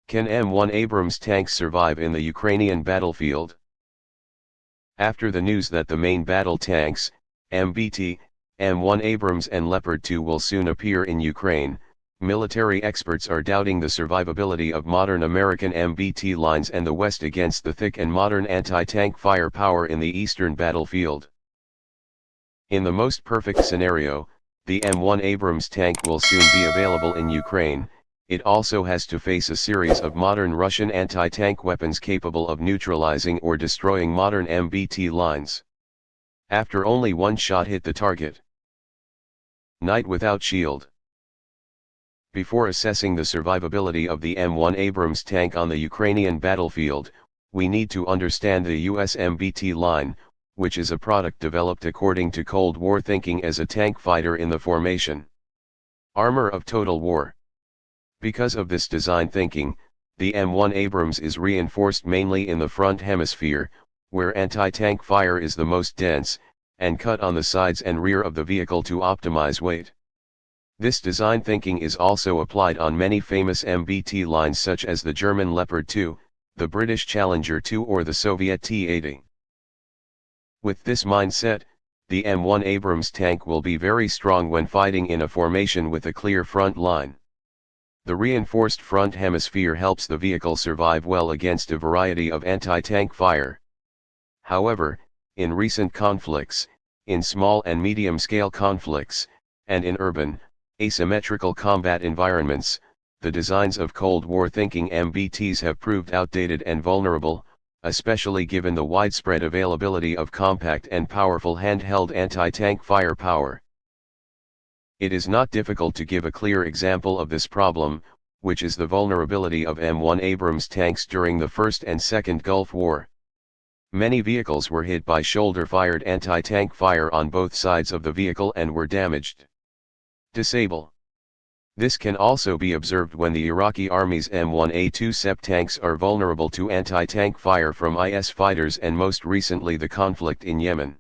Can M1 Abrams tanks survive in the Ukrainian battlefield? After the news that the main battle tanks, MBT, M1 Abrams and Leopard 2 will soon appear in Ukraine, military experts are doubting the survivability of modern American MBT lines and the West against the thick and modern anti-tank firepower in the eastern battlefield. In the most perfect scenario, the M1 Abrams tank will soon be available in Ukraine. It also has to face a series of modern Russian anti-tank weapons capable of neutralizing or destroying modern MBT lines. After only one shot hit the target. Night without shield. Before assessing the survivability of the M1 Abrams tank on the Ukrainian battlefield, we need to understand the US MBT line, which is a product developed according to Cold War thinking as a tank fighter in the formation. Armor of total war. Because of this design thinking, the M1 Abrams is reinforced mainly in the front hemisphere, where anti-tank fire is the most dense, and cut on the sides and rear of the vehicle to optimize weight. This design thinking is also applied on many famous MBT lines such as the German Leopard 2, the British Challenger 2 or the Soviet T-80. With this mindset, the M1 Abrams tank will be very strong when fighting in a formation with a clear front line. The reinforced front hemisphere helps the vehicle survive well against a variety of anti-tank fire. However, in recent conflicts, in small and medium-scale conflicts, and in urban, asymmetrical combat environments, the designs of Cold War thinking MBTs have proved outdated and vulnerable, especially given the widespread availability of compact and powerful handheld anti-tank firepower. It is not difficult to give a clear example of this problem, which is the vulnerability of M1 Abrams tanks during the First and Second Gulf War. Many vehicles were hit by shoulder-fired anti-tank fire on both sides of the vehicle and were damaged. Disable. This can also be observed when the Iraqi Army's M1A2 SEP tanks are vulnerable to anti-tank fire from IS fighters and most recently the conflict in Yemen.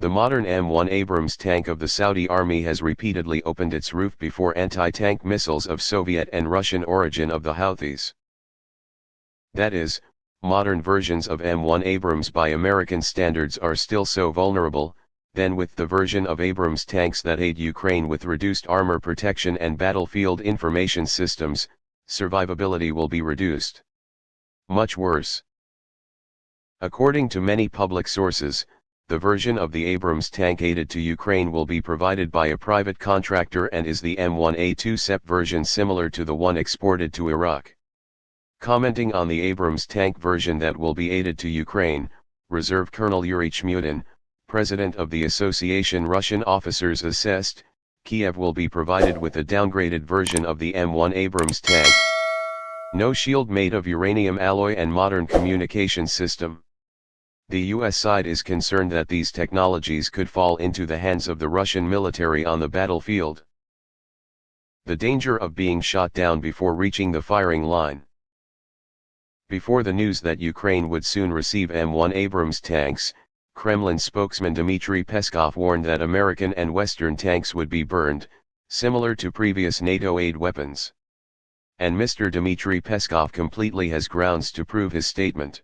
The modern M1 Abrams tank of the Saudi Army has repeatedly opened its roof before anti-tank missiles of Soviet and Russian origin of the Houthis. That is, modern versions of M1 Abrams by American standards are still so vulnerable, then with the version of Abrams tanks that aid Ukraine with reduced armor protection and battlefield information systems, survivability will be reduced. Much worse. According to many public sources, the version of the Abrams tank aided to Ukraine will be provided by a private contractor and is the M1A2 SEP version similar to the one exported to Iraq. Commenting on the Abrams tank version that will be aided to Ukraine, Reserve Colonel Yuri Chmudin, president of the association Russian officers assessed, Kiev will be provided with a downgraded version of the M1 Abrams tank. No shield made of uranium alloy and modern communication system. The US side is concerned that these technologies could fall into the hands of the Russian military on the battlefield. The danger of being shot down before reaching the firing line. Before the news that Ukraine would soon receive M1 Abrams tanks, Kremlin spokesman Dmitry Peskov warned that American and Western tanks would be burned, similar to previous NATO aid weapons. And Mr. Dmitry Peskov completely has grounds to prove his statement.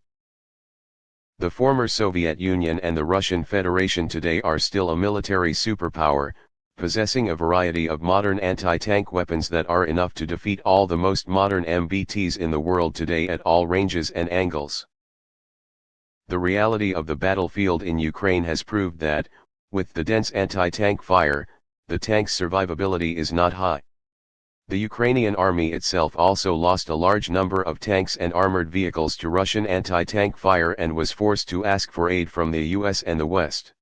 The former Soviet Union and the Russian Federation today are still a military superpower, possessing a variety of modern anti-tank weapons that are enough to defeat all the most modern MBTs in the world today at all ranges and angles. The reality of the battlefield in Ukraine has proved that, with the dense anti-tank fire, the tank's survivability is not high. The Ukrainian army itself also lost a large number of tanks and armored vehicles to Russian anti-tank fire and was forced to ask for aid from the US and the West.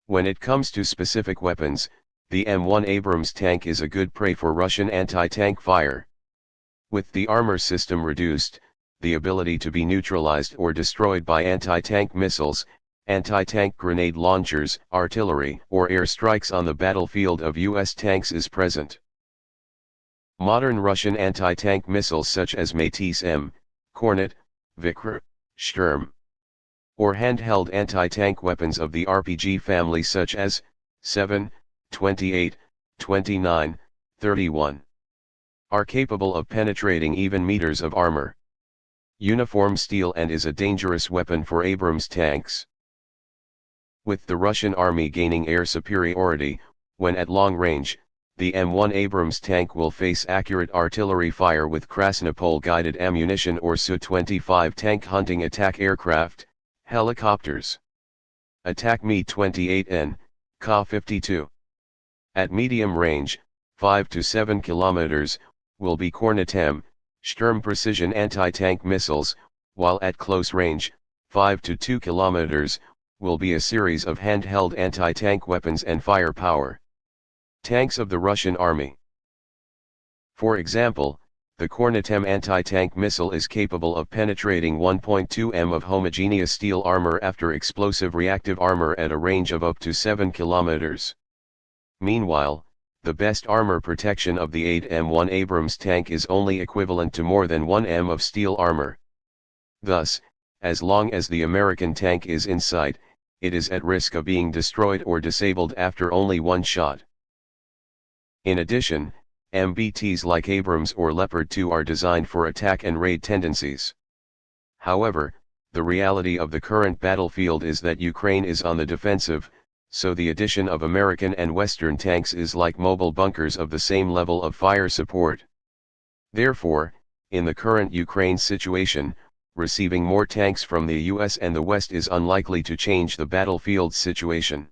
When it comes to specific weapons, the M1 Abrams tank is a good prey for Russian anti-tank fire. With the armor system reduced, the ability to be neutralized or destroyed by anti-tank missiles, anti-tank grenade launchers, artillery, or airstrikes on the battlefield of US tanks is present. Modern Russian anti-tank missiles such as Metis-M, Kornet, Vikhr, Sturm, or handheld anti-tank weapons of the RPG family such as 7, 28, 29, 31, are capable of penetrating even meters of armor. Uniform steel and is a dangerous weapon for Abrams tanks. With the Russian army gaining air superiority, when at long range, the M1 Abrams tank will face accurate artillery fire with Krasnopol-guided ammunition or Su-25 tank hunting attack aircraft, helicopters. Attack Me-28N, Ka-52. At medium range, 5 to 7 kilometers, will be Kornetem, Sturm precision anti-tank missiles, while at close range, 5 to 2 kilometers, will be a series of handheld anti-tank weapons and firepower. Tanks of the Russian Army. For example, the Kornetem anti-tank missile is capable of penetrating 1.2 m of homogeneous steel armor after explosive reactive armor at a range of up to 7 kilometers. Meanwhile, the best armor protection of the 8 M1 Abrams tank is only equivalent to more than 1 m of steel armor. Thus, as long as the American tank is in sight, it is at risk of being destroyed or disabled after only one shot. In addition, MBTs like Abrams or Leopard 2 are designed for attack and raid tendencies. However, the reality of the current battlefield is that Ukraine is on the defensive, so the addition of American and Western tanks is like mobile bunkers of the same level of fire support. Therefore, in the current Ukraine situation, receiving more tanks from the US and the West is unlikely to change the battlefield situation.